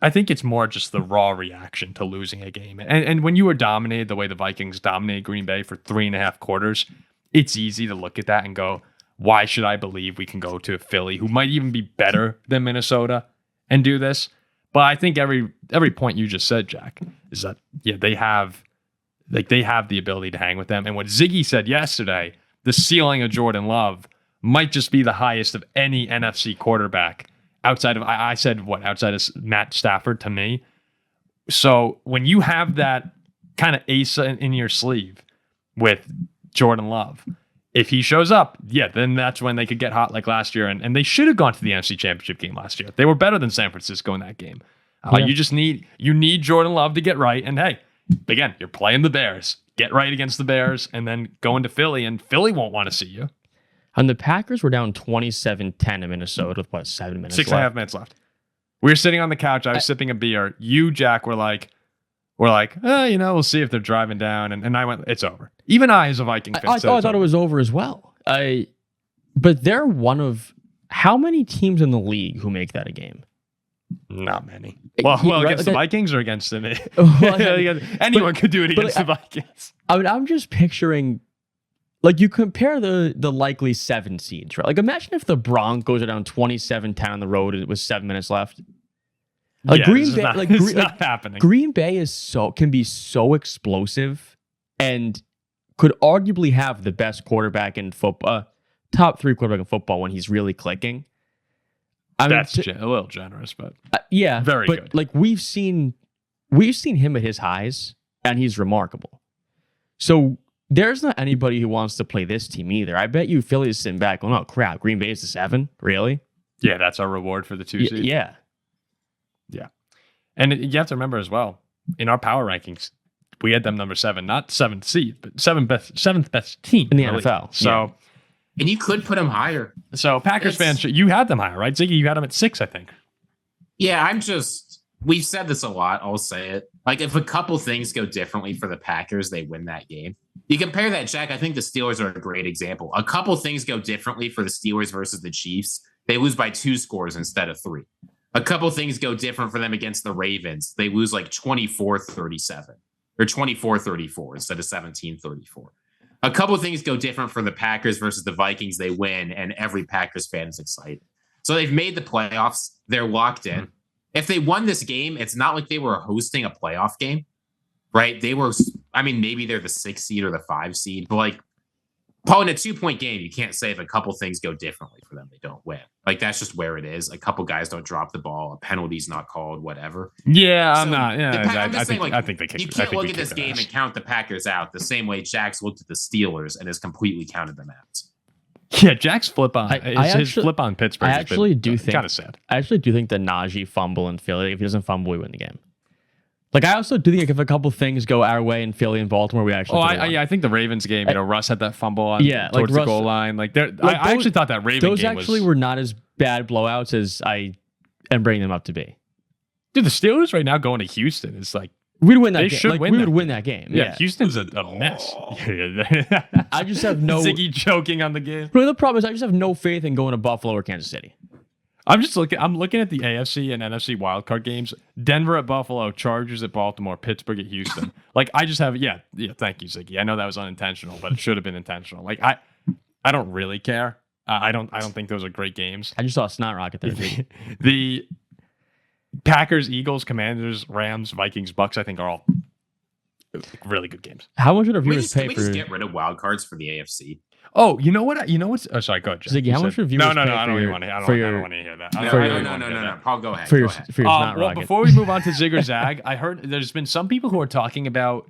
I think it's more just the raw reaction to losing a game. And when you were dominated the way the Vikings dominated Green Bay for 3.5 quarters, it's easy to look at that and go, why should I believe we can go to Philly, who might even be better than Minnesota, and do this? But I think every point you just said, Jack, is that they have the ability to hang with them. And what Ziggy said yesterday, the ceiling of Jordan Love might just be the highest of any NFC quarterback outside of outside of Matt Stafford to me. So when you have that kind of ace in your sleeve with Jordan Love, if he shows up, then that's when they could get hot like last year. And they should have gone to the NFC Championship game last year. They were better than San Francisco in that game. You need Jordan Love to get right. And hey, again, you're playing the Bears. Get right against the Bears and then go into Philly, and Philly won't want to see you. And the Packers were down 27-10 in Minnesota with 7 minutes left? 6.5 minutes left. We were sitting on the couch. I was sipping a beer. You, Jack, were like, we'll see if they're driving down. And I went, it's over. Even I, as a Viking fan, I thought it was over as well. But they're one of how many teams in the league who make that a game? Not many. Well, against the Vikings or against anyone could do it against the Vikings. I mean, I'm just picturing, like, you compare the likely 7 seeds, right? Like, imagine if the Broncos are down 27-10 on the road and it was 7 minutes left. Like, Green Bay, it's not happening. Green Bay can be so explosive and could arguably have the best quarterback in football, top 3 quarterback in football when he's really clicking. That's a little generous, but very good. Like, we've seen him at his highs, and he's remarkable. So there's not anybody who wants to play this team either. I bet you Philly's sitting back going, oh crap, Green Bay is the 7? Really? Yeah, that's our reward for the 2 seed. Yeah. And you have to remember as well, in our power rankings, we had them number 7, not 7th seed, but 7th best team in the NFL. So, and you could put them higher. So Packers fans, you had them higher, right? Ziggy, you had them at 6, I think. Yeah, we've said this a lot. I'll say it. Like, if a couple things go differently for the Packers, they win that game. You compare that, Jack, I think the Steelers are a great example. A couple things go differently for the Steelers versus the Chiefs. They lose by 2 scores instead of 3. A couple things go different for them against the Ravens. They lose like 24-37 or 24-34 instead of 17-34. A couple things go different for the Packers versus the Vikings. They win, and every Packers fan is excited. So they've made the playoffs. They're locked in. If they won this game, it's not like they were hosting a playoff game, right? Maybe they're the 6 seed or the 5 seed, but like, Paul, in a 2-point game, you can't say if a couple things go differently for them, they don't win. Like, that's just where it is. A couple guys don't drop the ball, a penalty's not called, whatever. Yeah, so I'm not. Yeah, I think they kicked. You can't look at this game and count the Packers out the same way Jack's looked at the Steelers and has completely counted them out. Yeah, Jack's flip on his flip on Pittsburgh. I actually do think kind of sad. I actually do think the Najee fumble in Philly, if he doesn't fumble, we win the game. Like, I also do think if a couple things go our way in Philly and Baltimore, we actually. I think the Ravens game. Russ had that fumble on towards the goal line. Like, I actually thought that Raven those game actually were not as bad blowouts as I am bringing them up to be. Dude, the Steelers right now going to Houston is like we'd win that game. Should we would win that game. Yeah, Houston's a mess. I just have no Ziggy choking on the game. Really, the problem is I just have no faith in going to Buffalo or Kansas City. I'm looking at the AFC and NFC wildcard games. Denver at Buffalo, Chargers at Baltimore, Pittsburgh at Houston. Like, I just have thank you, Ziggy. I know that was unintentional, but it should have been intentional. Like, I don't really care. I don't think those are great games. I just saw a snot rocket there. The Packers, Eagles, Commanders, Rams, Vikings, Bucs, I think are all really good games. How much would our viewers pay Can we just get rid of wild cards for the AFC? Oh, you know what? Oh, sorry. Go ahead, Jeff. Ziggy, how much would viewers pay I don't want to hear that. No. Paul, go ahead. For your snot rocket. Before we move on to Zig or Zag, I heard there's been some people who are talking about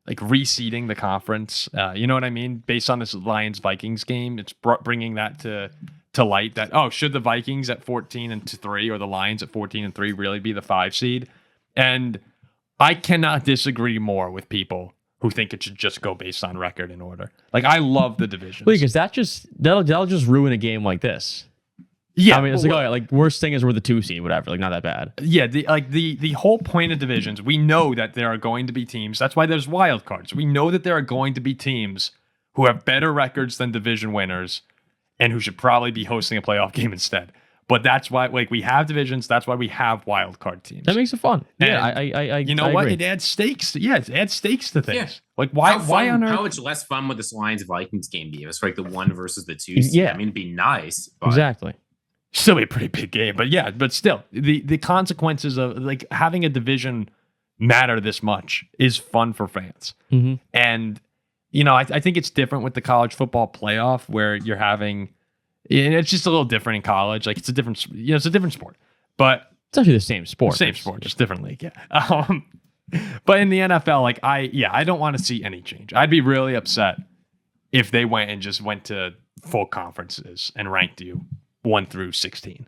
like reseeding the conference. You know what I mean? Based on this Lions-Vikings game, it's bringing that to light that, should the Vikings at 14-3 or the Lions at 14-3 really be the 5 seed? And I cannot disagree more with people who think it should just go based on record and order. Like, I love the divisions. Because that'll just ruin a game like this. Yeah, I mean, it's like worst thing is we're the 2 seed, whatever. Like, not that bad. Yeah, the whole point of divisions, we know that there are going to be teams. That's why there's wild cards. We know that there are going to be teams who have better records than division winners and who should probably be hosting a playoff game instead. But that's why, like, we have divisions. That's why we have wild card teams. That makes it fun. And I you know what? agree. It adds stakes. It adds stakes to things. Yeah. Like, why on earth? How much less fun would this Lions Vikings game be? It was like the 1 versus the 2. Yeah. I mean, it'd be nice. But Exactly. Still be a pretty big game, but still, the consequences of like having a division matter this much is fun for fans. Mm-hmm. And I think it's different with the college football playoff where you're having. And it's just a little different in college. Like, it's a different sport, but It's actually the same sport. Just different league. Yeah. But in the NFL, like I don't want to see any change. I'd be really upset if they went to full conferences and ranked you 1 through 16,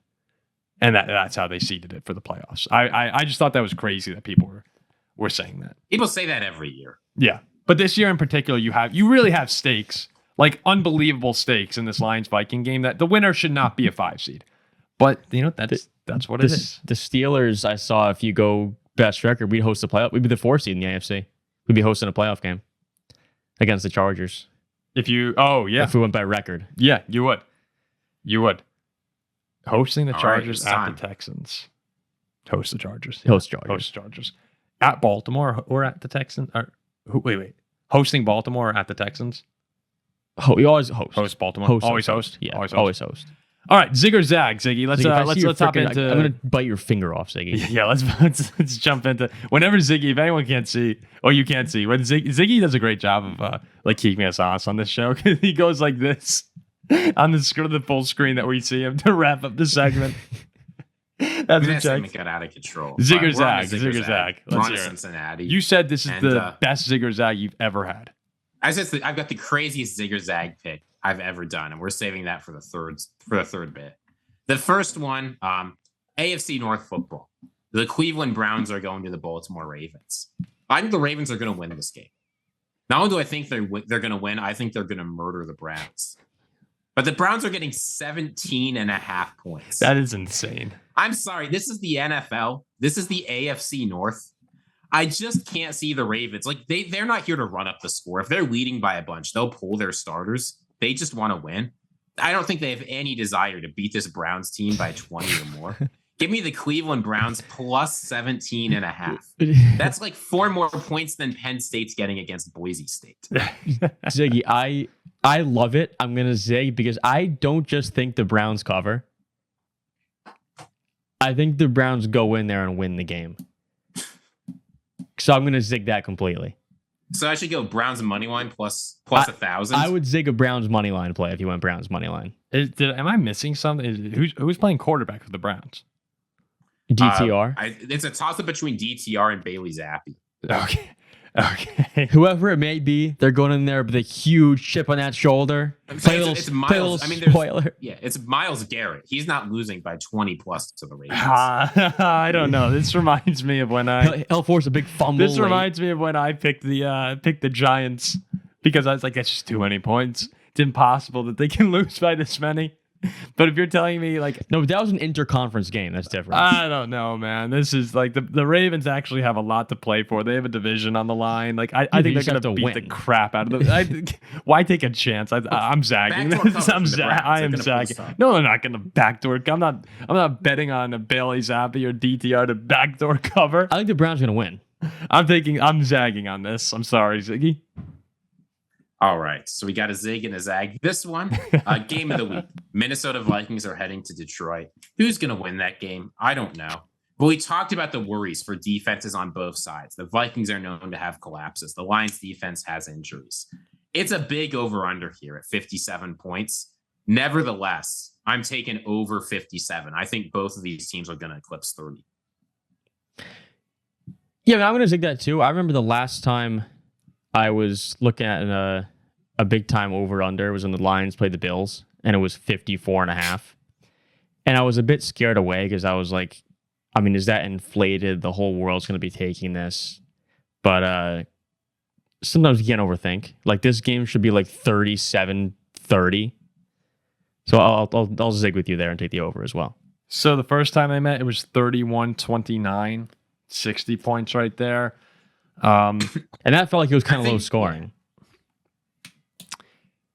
and that's how they seeded it for the playoffs. I just thought that was crazy that people were saying that. People say that every year. Yeah, but this year in particular, you really have stakes. Like, unbelievable stakes in this Lions-Viking game that the winner should not be a 5 seed. But, that's what it is. The Steelers, I saw, if you go best record, we'd host the playoff. We'd be the 4 seed in the AFC. We'd be hosting a playoff game against the Chargers. If we went by record. Yeah, you would. Hosting the Chargers at the Texans. Host the Chargers. Host Chargers. At Baltimore or at the Texans? Wait. Hosting Baltimore or at the Texans? We always host. Host Baltimore. Always host. Yeah, always host. All right, Zig or Zag, Ziggy. Let's hop into. I'm gonna bite your finger off, Ziggy. Yeah, let's jump into. Whenever Ziggy, if anyone can't see, you can't see. When Ziggy does a great job of like keeping us honest on this show. He goes like this on the full screen that we see him to wrap up the segment. That's what segment got out of control. Zig or Zag. Let's hear it. Cincinnati. You said this is the best Zig or Zag you've ever had. I've got the craziest Zig or Zag pick I've ever done, and we're saving that for the third bit. The first one, AFC North football. The Cleveland Browns are going to the Baltimore Ravens. I think the Ravens are going to win this game. Not only do I think they're going to win, I think they're going to murder the Browns. But the Browns are getting 17.5 points. That is insane. I'm sorry. This is the NFL. This is the AFC North. I just can't see the Ravens. Like, they're not here to run up the score. If they're leading by a bunch, they'll pull their starters. They just want to win. I don't think they have any desire to beat this Browns team by 20 or more. Give me the Cleveland Browns plus 17.5. That's like 4 more points than Penn State's getting against Boise State. Ziggy, I love it. I'm going to zig because I don't just think the Browns cover. I think the Browns go in there and win the game. So I'm going to zig that completely. So I should go Browns money line plus 1,000. I would zig a Browns money line play if you went Browns money line. Am I missing something? Who's playing quarterback for the Browns? DTR. It's a toss up between DTR and Bailey Zappi. Okay. Okay. Whoever it may be, they're going in there with a huge chip on that shoulder. It's Miles. I mean, spoiler. it's Myles Garrett. He's not losing by 20 plus to the Ravens. I don't know. This reminds me of when He'll force a big fumble. This reminds me of when I picked the Giants because I was like, that's just too many points. It's impossible that they can lose by this many. But if you're telling me like no, that was an interconference game. That's different. I don't know, man. This is like the Ravens actually have a lot to play for. They have a division on the line. Like I think they're gonna beat the crap out of them. Why take a chance? I'm zagging. I'm zagging. No, they're not gonna backdoor. I'm not betting on a Bailey Zappi or DTR to backdoor cover. I think the Browns are gonna win. I'm zagging on this. I'm sorry, Ziggy. All right, so we got a zig and a zag. This one, game of the week. Minnesota Vikings are heading to Detroit. Who's going to win that game? I don't know. But we talked about the worries for defenses on both sides. The Vikings are known to have collapses. The Lions defense has injuries. It's a big over-under here at 57 points. Nevertheless, I'm taking over 57. I think both of these teams are going to eclipse 30. Yeah, I'm going to zig that too. I remember the last time I was looking at a big time over under was when the Lions played the Bills and it was 54.5. And I was a bit scared away because I was like, I mean, is that inflated? The whole world's going to be taking this. But sometimes you can't overthink. Like this game should be like 37-30. So I'll zig with you there and take the over as well. So the first time they met, it was 31-29, 60 points right there. And that felt like it was kind of low scoring.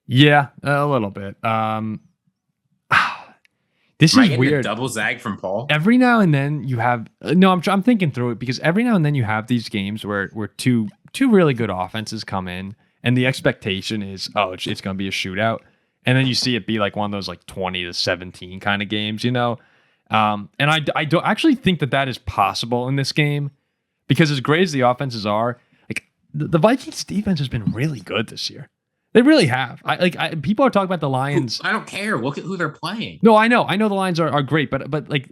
Yeah, a little bit. This is weird. Double zag from Paul. Every now and then you have I'm thinking through it because every now and then you have these games where two really good offenses come in and the expectation is it's going to be a shootout, and then you see it be like one of those like 20-17 kind of games, you know. And I don't actually think that is possible in this game. Because as great as the offenses are, like the Vikings defense has been really good this year. They really have. People are talking about the Lions. I don't care. Look at who they're playing. No, I know the Lions are great, but like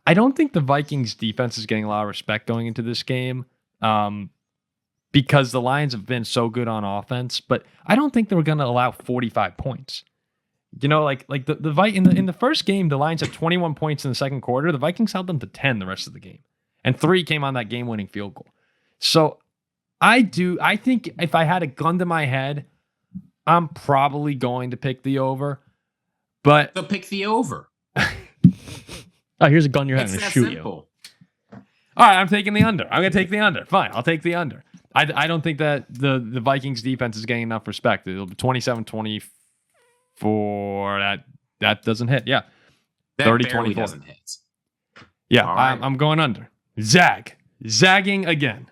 I don't think the Vikings defense is getting a lot of respect going into this game. Because the Lions have been so good on offense, but I don't think they were going to allow 45 points. You know, like in the first game, the Lions had 21 points in the second quarter. The Vikings held them to 10 the rest of the game. And 3 came on that game-winning field goal. So I think if I had a gun to my head, I'm probably going to pick the over. But so pick the over. Oh, here's a gun you're having to shoot simple. you. All right, I'm taking the under. I'm going to take the under. Fine, I'll take the under. I don't think that the Vikings defense is getting enough respect. It'll be 27-24. That doesn't hit. Yeah. 30-24 doesn't hit. Yeah, right. I'm going under. Zagging again.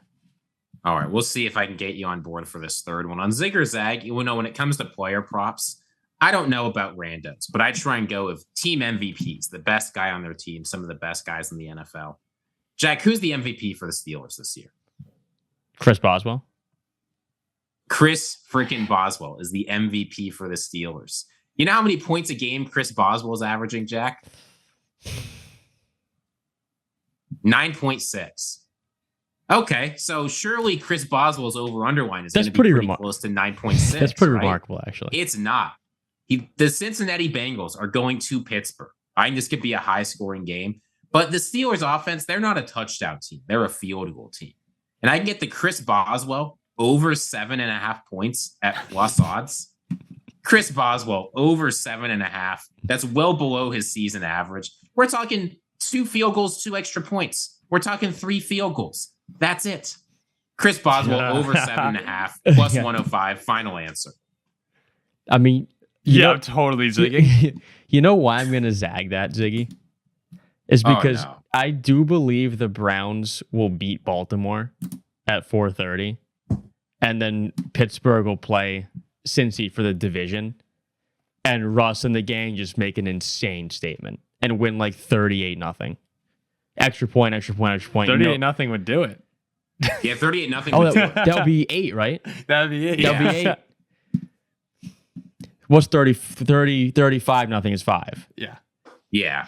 All right, we'll see if I can get you on board for this third one. On Zig or Zag, you know, when it comes to player props, I don't know about randos, but I try and go with team MVPs, the best guy on their team, some of the best guys in the NFL. Jack, who's the MVP for the Steelers this year? Chris Boswell. Chris freaking Boswell is the MVP for the Steelers. You know how many points a game Chris Boswell is averaging, Jack? 9.6. Okay, so surely Chris Boswell's over-under line is going to be pretty close to 9.6. That's pretty remarkable, actually. It's not. The Cincinnati Bengals are going to Pittsburgh. I think this could be a high-scoring game. But the Steelers' offense, they're not a touchdown team. They're a field goal team. And I can get the Chris Boswell over 7.5 points at plus odds. Chris Boswell over 7.5. That's well below his season average. We're talking 2 field goals, 2 extra points. We're talking 3 field goals. That's it. Chris Boswell over 7.5 plus 105. Final answer. I mean, totally Ziggy. You know why I'm going to zag that, Ziggy? Is because I do believe the Browns will beat Baltimore at 4:30, and then Pittsburgh will play Cincy for the division, and Russ and the gang just make an insane statement and win like 38-0. Extra point. 38-0 would do it. Yeah, 38-0 would do it. That would be 8, right? That would be 8. That would be 8. What's 35-0 is 5. Yeah. Yeah.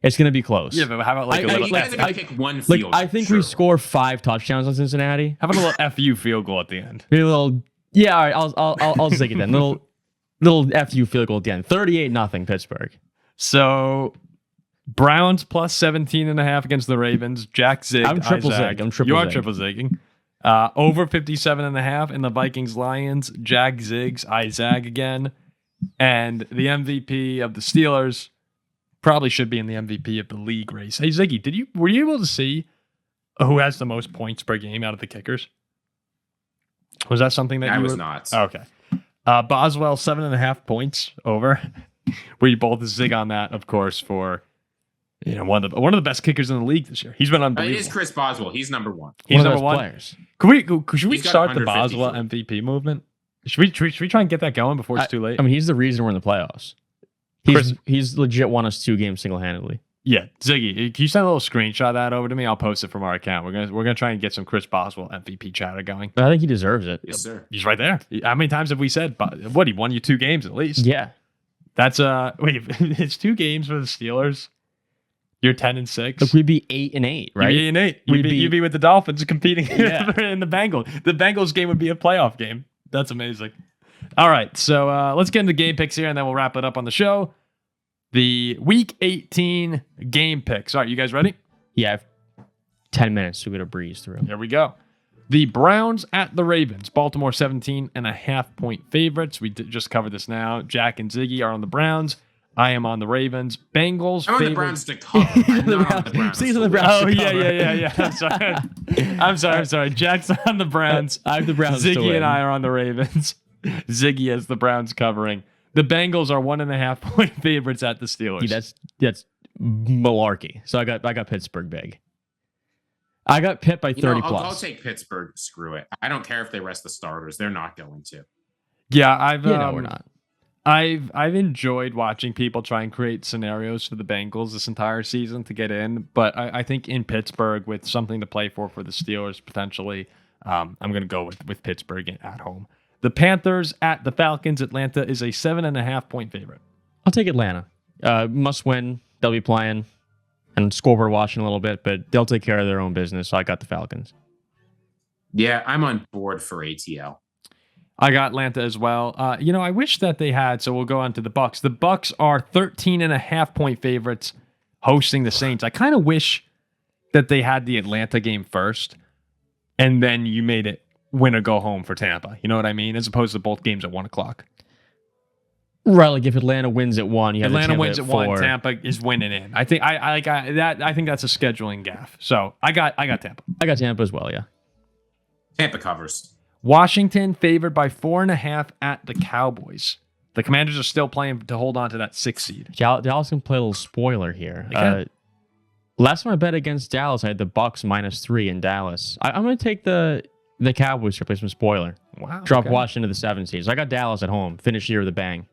It's going to be close. Yeah, but how about like a little? You guys are going to pick one field. I think we score 5 touchdowns on Cincinnati. How about a little FU field goal at the end? Maybe a little. Yeah, all right. I'll take it then. Little FU field goal at the end. 38-0 Pittsburgh. So Browns plus 17.5 against the Ravens. Jack Zig. I'm triple Zag. zig. You are triple zigging. Over 57.5 in the Vikings-Lions. Jack Ziggs. I zag again. And the MVP of the Steelers probably should be in the MVP of the league race. Hey Ziggy, were you able to see who has the most points per game out of the kickers? Was that something that I was not? Okay. Boswell 7.5 points over. We both zig on that, of course, for one of the best kickers in the league this year. He's been unbelievable. It is Chris Boswell. He's number one. He's one of number those one. Players. Should we start the Boswell MVP movement? Should we try and get that going before it's too late? I mean, he's the reason we're in the playoffs. He's legit won us 2 games single-handedly. Yeah, Ziggy, can you send a little screenshot of that over to me? I'll post it from our account. We're gonna try and get some Chris Boswell MVP chatter going. I think he deserves it. Yes, sir. He's right there. How many times have we said? What, he won you 2 games at least? Yeah. That's wait, it's 2 games for the Steelers. You're 10-6. Look, we'd be 8-8, right? You'd be 8-8. You'd be with the Dolphins competing in the Bengals. The Bengals game would be a playoff game. That's amazing. All right, so let's get into game picks here, and then we'll wrap it up on the show. The Week 18 game picks. All right, you guys ready? Yeah, I have 10 minutes to get a breeze through. Here we go. The Browns at the Ravens. Baltimore 17.5 point favorites. We just covered this now. Jack and Ziggy are on the Browns. I am on the Ravens. Bengals. I'm on the Browns to cover. I'm not on the Browns. He's on the Browns. Oh, yeah. I'm sorry. Jack's on the Browns. I have the Browns. Ziggy and I are on the Ravens. Ziggy has the Browns covering. The Bengals are 1.5 point favorites at the Steelers. Yeah, that's malarkey. So I got Pittsburgh big. I got Pitt by 30 plus. I'll take Pittsburgh. Screw it. I don't care if they rest the starters. They're not going to. Yeah, we're not. I've enjoyed watching people try and create scenarios for the Bengals this entire season to get in, but I think in Pittsburgh with something to play for the Steelers potentially, I'm going to go with Pittsburgh at home. The Panthers at the Falcons. Atlanta is a 7.5 point favorite. I'll take Atlanta. Must win. They'll be playing and scoreboard watching a little bit, but they'll take care of their own business. So I got the Falcons. Yeah, I'm on board for ATL. I got Atlanta as well. I wish that they had, so we'll go on to the Bucs. The Bucs are 13.5 point favorites hosting the Saints. I kind of wish that they had the Atlanta game first, and then you made it win or go home for Tampa. You know what I mean? As opposed to both games at 1 o'clock. Right, like if Atlanta wins at 1, you have Atlanta wins at at 1, Tampa is winning in. I think I think that's a scheduling gaffe. So I got Tampa. I got Tampa as well, yeah. Tampa covers. Washington favored by 4.5 at the Cowboys. The Commanders are still playing to hold on to that 6th seed. Dallas can play a little spoiler here. Last time I bet against Dallas, I had the Bucs -3 in Dallas. I'm going to take the Cowboys to replace some spoiler. Wow. Drop Washington to the 7th seed. So I got Dallas at home. Finish the year with a bang.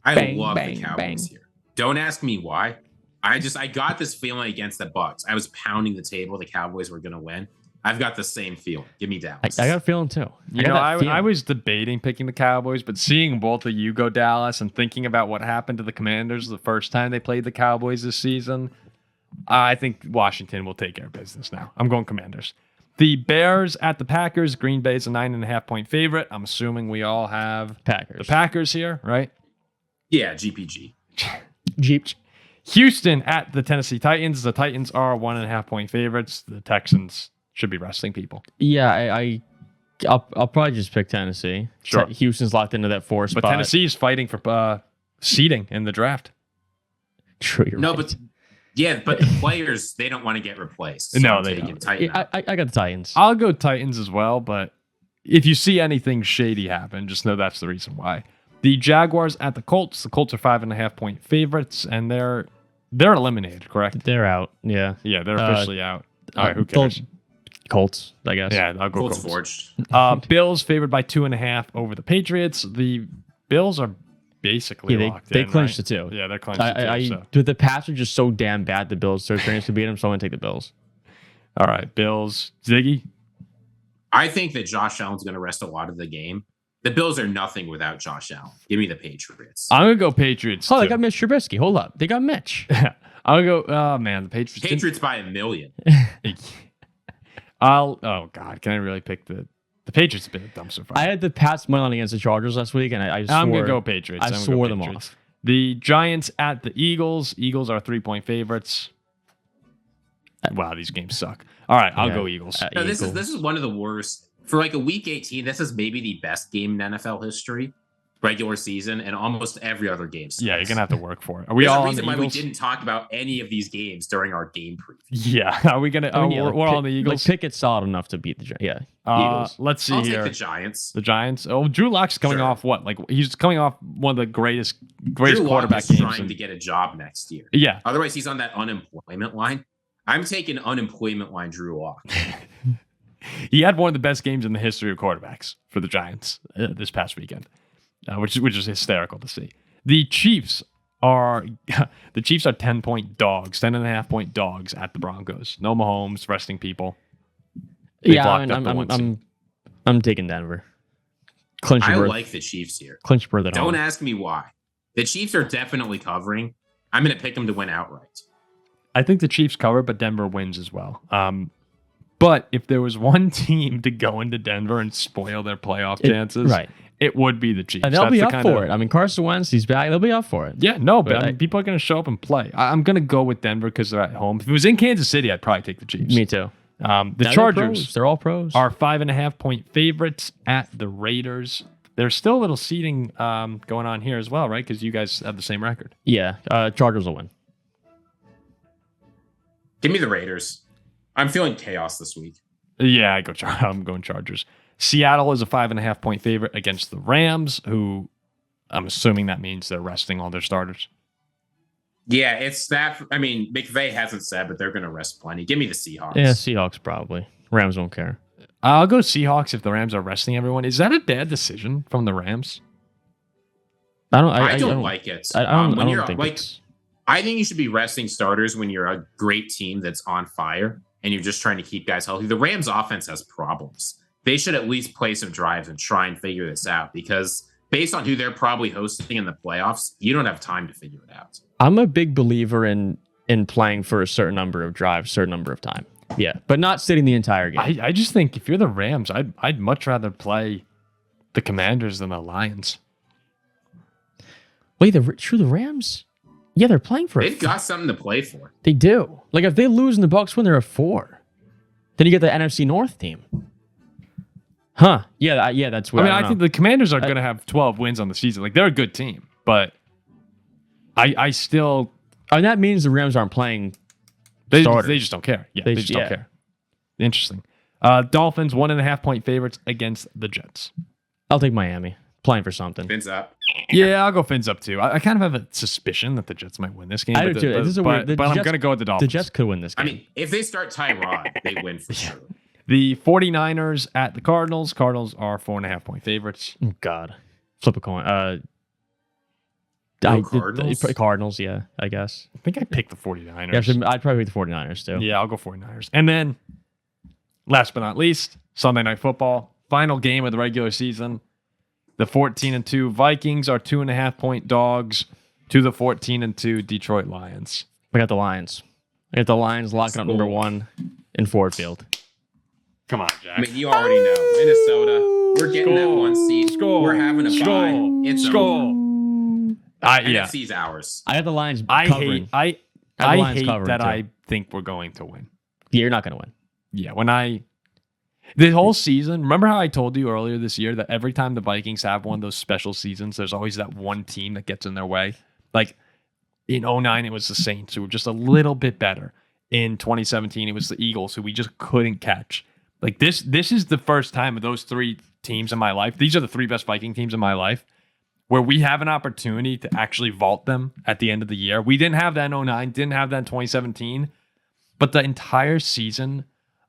I Bang, love bang, the Cowboys bang. here. Don't ask me why. I got this feeling against the Bucs. I was pounding the table. The Cowboys were going to win. I've got the same feeling. Give me Dallas. I got a feeling too. I was debating picking the Cowboys, but seeing both of you go Dallas and thinking about what happened to the Commanders the first time they played the Cowboys this season, I think Washington will take care of business now. I'm going Commanders. The Bears at the Packers. Green Bay is a 9.5 point favorite. I'm assuming we all have Packers. the Packers here, right? Yeah, GPG. Jeep. Houston at the Tennessee Titans. The Titans are 1.5 point favorites. The Texans should be resting people. Yeah, I'll probably just pick Tennessee. Sure. Houston's locked into that 4 spot. But Tennessee is fighting for seeding in the draft. True, you're right. But the players, they don't want to get replaced. So No, I'm they taking don't. Titan. I got the Titans. I'll go Titans as well, but if you see anything shady happen, just know that's the reason why. The Jaguars at the Colts. The Colts are 5.5 point favorites, and they're eliminated, correct? They're out. Yeah. Yeah, they're officially out. All right, who cares? Colts, I guess. Yeah, I'll go Colts Colts. forged. Bills favored by 2.5 over the Patriots. The Bills are basically locked in. They clinched right? it too. Yeah, they're clinched it too. Dude, the Pats are just so damn bad. The Bills, so trainers to beat them. So I'm gonna take the Bills. All right, Bills. Ziggy. I think that Josh Allen's going to rest a lot of the game. The Bills are nothing without Josh Allen. Give me the Patriots. I'm gonna go Patriots. Oh, too. they got Mitch Trubisky. Hold up, they got Mitch. I'll go. Oh man, the Patriots. Patriots by 1 million. Oh god, can I really pick the Patriots? Have been a dumpster fire. I had the Pats money line against the Chargers last week, and I'm gonna go Patriots. I swore them off. The Giants at the Eagles. Eagles are 3-point favorites. Wow, these games suck. All right, I'll go Eagles. No, this is one of the worst for like a week 18. This is maybe the best game in NFL history, regular season, and almost every other game. Yeah, you're gonna have to work for it. Are we There's all a reason on the why Eagles? we didn't talk about any of these games during our game preview. Yeah, are we gonna? We're all on the Eagles. Pickett's solid enough to beat the Giants. Eagles. Let's see I'll here. take the Giants. The Giants. Oh, Drew Lock's coming off what? Like he's coming off one of the greatest Drew quarterback is games. trying to get a job next year. Yeah. Otherwise, he's on that unemployment line. I'm taking unemployment line Drew Lock. He had one of the best games in the history of quarterbacks for the Giants this past weekend, which is hysterical to see. The Chiefs are 10-point dogs, 10.5-point dogs at the Broncos. No Mahomes, resting people. I'm taking Denver. I like the Chiefs here. Clinch berth at home. Don't ask me why. The Chiefs are definitely covering. I'm going to pick them to win outright. I think the Chiefs cover, but Denver wins as well. But if there was one team to go into Denver and spoil their playoff chances, it would be the Chiefs. And they'll be up for it. I mean, Carson Wentz, he's back. They'll be up for it. Yeah, no, but I mean, people are going to show up and play. I'm going to go with Denver because they're at home. If it was in Kansas City, I'd probably take the Chiefs. Me too. The Chargers, they're all pros, are 5.5-point favorites at the Raiders. There's still a little seeding going on here as well, right? Because you guys have the same record. Yeah, Chargers will win. Give me the Raiders. I'm feeling chaos this week. Yeah, I'm going Chargers. Seattle is a 5.5-point favorite against the Rams, who I'm assuming that means they're resting all their starters. Yeah, it's that. I mean, McVay hasn't said, but they're going to rest plenty. Give me the Seahawks. Yeah, Seahawks probably. Rams won't care. I'll go Seahawks if the Rams are resting everyone. Is that a bad decision from the Rams? I don't like it. I think you should be resting starters when you're a great team that's on fire and you're just trying to keep guys healthy. The Rams offense has problems. They should at least play some drives and try and figure this out because based on who they're probably hosting in the playoffs, you don't have time to figure it out. I'm a big believer in playing for a certain number of drives, certain number of time. Yeah, but not sitting the entire game. I just think if you're the Rams, I'd much rather play the Commanders than the Lions. Wait, the Rams? Yeah, they're playing for. They've got something to play for. They do. Like if they lose and the Bucs win, they're at 4. Then you get the NFC North team. Huh? Yeah, that's weird. I think the Commanders are going to have 12 wins on the season. Like they're a good team, but I still. And that means the Rams aren't playing. They just don't care. Yeah, they just don't care. Interesting. Dolphins 1.5-point favorites against the Jets. I'll take Miami. Playing for something. Fins up. Yeah, I'll go Fins up too. I kind of have a suspicion that the Jets might win this game. I do too. But I'm going to go with the Dolphins. The Jets could win this game. I mean, if they start Tyrod, they win for sure. The 49ers at the Cardinals. Cardinals are 4.5-point favorites. Oh, God. Flip a coin. Cardinals, yeah, I guess. I think I picked the 49ers. Yeah, I'd probably pick the 49ers too. Yeah, I'll go 49ers. And then, last but not least, Sunday Night Football. Final game of the regular season. The 14-2 Vikings are 2.5-point dogs to the 14-2 Detroit Lions. I got the Lions. I got the Lions locking up number 1 in Ford Field. Come on, Jack. I mean, you already know. Minnesota, we're getting that 1 seed. We're having a bye. It's over. NFC's ours. I got the Lions covering. I hate that too. I think we're going to win. Yeah, you're not going to win. Yeah, the whole season, remember how I told you earlier this year that every time the Vikings have one of those special seasons, there's always that one team that gets in their way? Like in 2009, it was the Saints, who were just a little bit better. In 2017, it was the Eagles, who we just couldn't catch. Like this is the first time of those 3 teams in my life. These are the 3 best Viking teams in my life, where we have an opportunity to actually vault them at the end of the year. We didn't have that in 2009, didn't have that in 2017, but the entire season,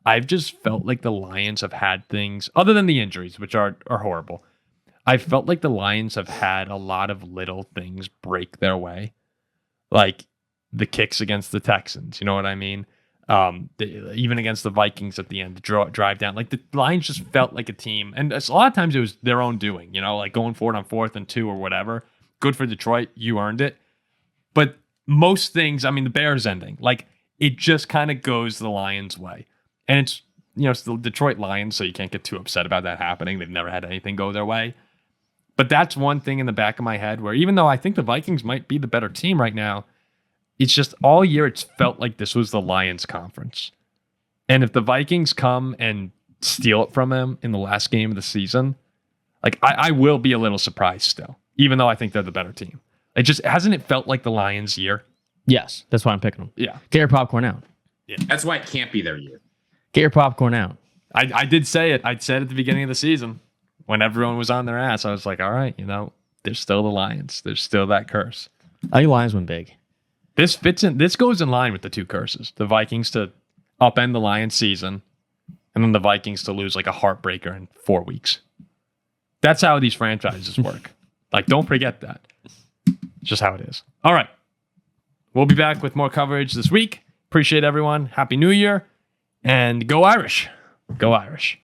I've just felt like the Lions have had things, other than the injuries, which are horrible. I felt like the Lions have had a lot of little things break their way. Like the kicks against the Texans, you know what I mean? Even against the Vikings at the end, the drive down. Like the Lions just felt like a team. And a lot of times it was their own doing, like going forward on 4th and 2 or whatever. Good for Detroit. You earned it. But most things, I mean, the Bears ending, like it just kind of goes the Lions' way. And it's, it's the Detroit Lions, so you can't get too upset about that happening. They've never had anything go their way. But that's one thing in the back of my head where even though I think the Vikings might be the better team right now, it's just all year it's felt like this was the Lions conference. And if the Vikings come and steal it from them in the last game of the season, like I will be a little surprised still, even though I think they're the better team. It just hasn't it felt like the Lions' year? Yes, that's why I'm picking them. Yeah. Get your popcorn out. Yeah. That's why it can't be their year. Get your popcorn out. I did say it. I said at the beginning of the season when everyone was on their ass, I was like, all right, there's still the Lions. There's still that curse. I think Lions win big. This goes in line with the two curses. The Vikings to upend the Lions season, and then the Vikings to lose like a heartbreaker in 4 weeks. That's how these franchises work. Like, don't forget that. It's just how it is. All right. We'll be back with more coverage this week. Appreciate everyone. Happy New Year. And go Irish. Go Irish.